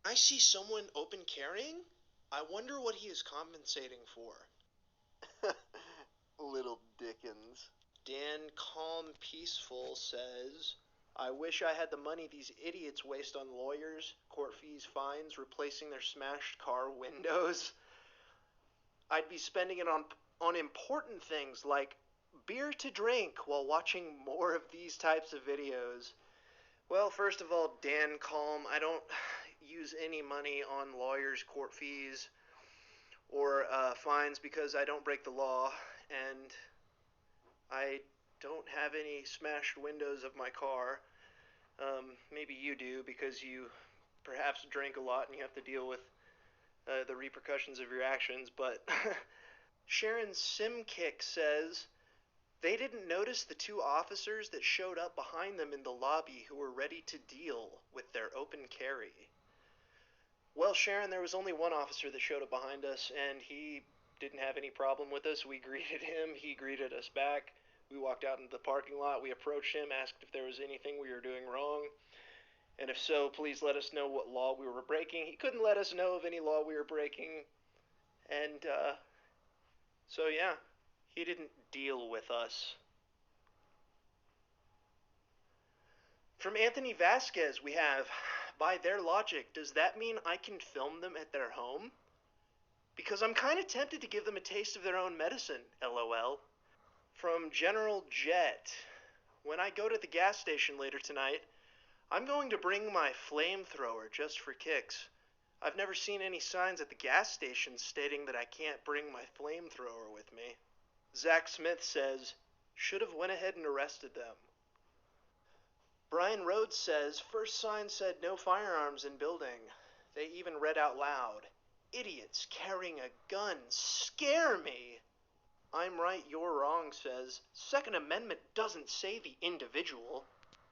I see someone open carrying. I wonder what he is compensating for. Little Dickens. Dan Calm Peaceful says, I wish I had the money these idiots waste on lawyers, court fees, fines, replacing their smashed car windows. I'd be spending it on important things like beer to drink while watching more of these types of videos. Well, first of all, Dan Calm, I don't use any money on lawyers, court fees, or fines because I don't break the law, and I don't have any smashed windows of my car. Maybe you do because you perhaps drink a lot and you have to deal with the repercussions of your actions. But Sharon Simkick says they didn't notice the two officers that showed up behind them in the lobby who were ready to deal with their open carry. Well, Sharon, there was only one officer that showed up behind us, and he didn't have any problem with us. We greeted him, he greeted us back. We walked out into the parking lot, we approached him, asked if there was anything we were doing wrong, and if so, please let us know what law we were breaking. He couldn't let us know of any law we were breaking, and so yeah, he didn't deal with us. From Anthony Vasquez, we have, by their logic, does that mean I can film them at their home? Because I'm kind of tempted to give them a taste of their own medicine, lol. From General Jet, when I go to the gas station later tonight, I'm going to bring my flamethrower just for kicks. I've never seen any signs at the gas station stating that I can't bring my flamethrower with me. Zach Smith says, should have went ahead and arrested them. Brian Rhodes says, first sign said no firearms in building. They even read out loud, idiots carrying a gun scare me. I'm right, you're wrong says, Second Amendment doesn't say the individual.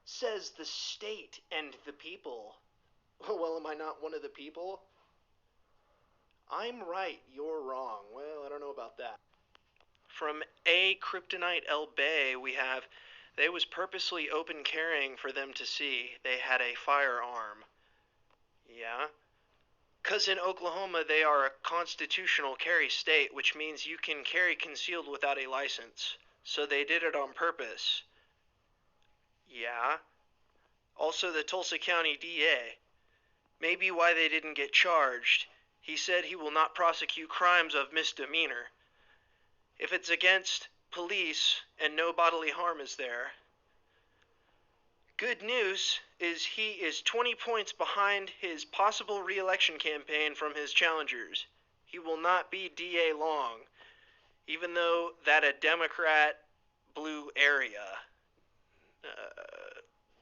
Says the state and the people. Well, am I not one of the people? I'm right, you're wrong. Well, I don't know about that. From A Kryptonite El Bay, we have, they was purposely open carrying for them to see. They had a firearm. Yeah? 'Cause in Oklahoma they are a constitutional carry state, which means you can carry concealed without a license. So they did it on purpose. Yeah? Also the Tulsa County DA. Maybe why they didn't get charged. He said he will not prosecute crimes of misdemeanor. If it's against police and no bodily harm is there. Good news is he is 20 points behind his possible re-election campaign from his challengers. He will not be DA long, even though that a Democrat blue area.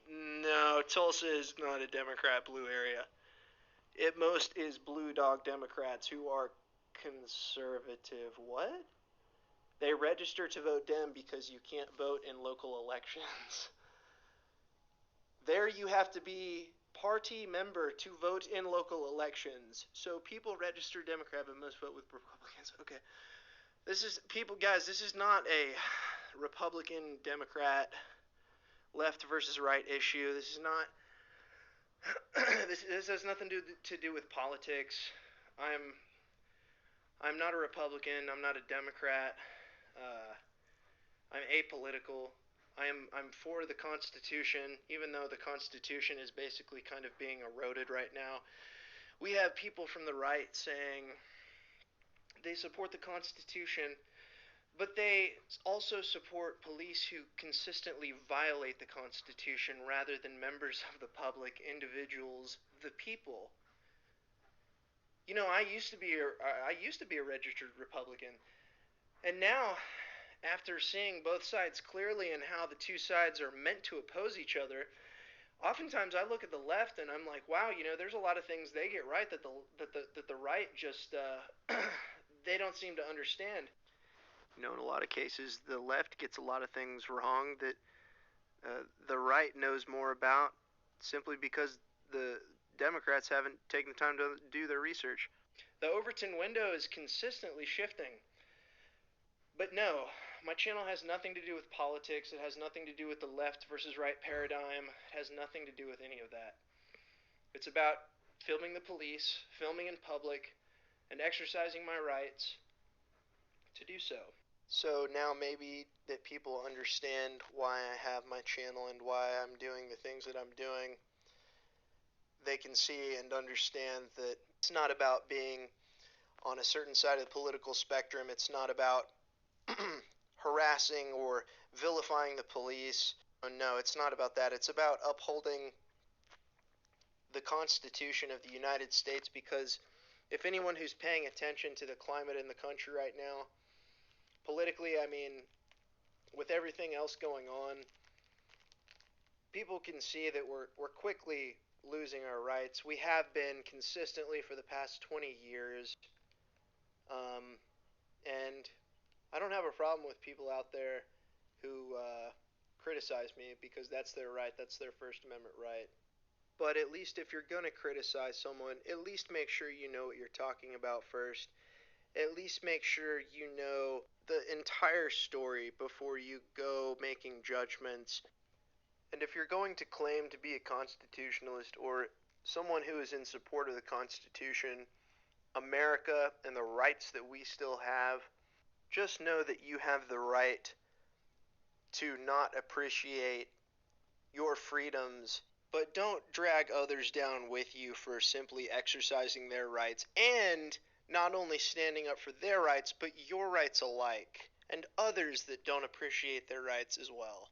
No, Tulsa is not a Democrat blue area. It most is blue dog Democrats who are conservative. What? They register to vote Dem because you can't vote in local elections. There you have to be party member to vote in local elections. So people register Democrat but must vote with Republicans. Okay. This is, people, guys, this is not a Republican, Democrat, left versus right issue. This is not, this has nothing to do with politics. I'm not a Republican. I'm not a Democrat. I'm apolitical. I'm for the Constitution, even though the Constitution is basically kind of being eroded right now. We have people from the right saying they support the Constitution, but they also support police who consistently violate the Constitution rather than members of the public, individuals, the people. You know, I used to be a registered Republican, and now, after seeing both sides clearly and how the two sides are meant to oppose each other, oftentimes I look at the left and I'm like, wow, you know, there's a lot of things they get right that the right just they don't seem to understand. You know, in a lot of cases, the left gets a lot of things wrong that the right knows more about simply because the Democrats haven't taken the time to do their research. The Overton window is consistently shifting. But no, my channel has nothing to do with politics. It has nothing to do with the left versus right paradigm. It has nothing to do with any of that. It's about filming the police, filming in public, and exercising my rights to do so. So now maybe that people understand why I have my channel and why I'm doing the things that I'm doing, they can see and understand that it's not about being on a certain side of the political spectrum. It's not about harassing or vilifying the police. No, it's not about that. It's about upholding the Constitution of the United States, because if anyone who's paying attention to the climate in the country right now, politically, I mean, with everything else going on, people can see that we're quickly losing our rights. We have been consistently for the past 20 years. And I don't have a problem with people out there who criticize me, because that's their right. That's their First Amendment right. But at least if you're going to criticize someone, at least make sure you know what you're talking about first. At least make sure you know the entire story before you go making judgments. And if you're going to claim to be a constitutionalist or someone who is in support of the Constitution, America, and the rights that we still have, just know that you have the right to not appreciate your freedoms, but don't drag others down with you for simply exercising their rights, and not only standing up for their rights, but your rights alike, and others that don't appreciate their rights as well.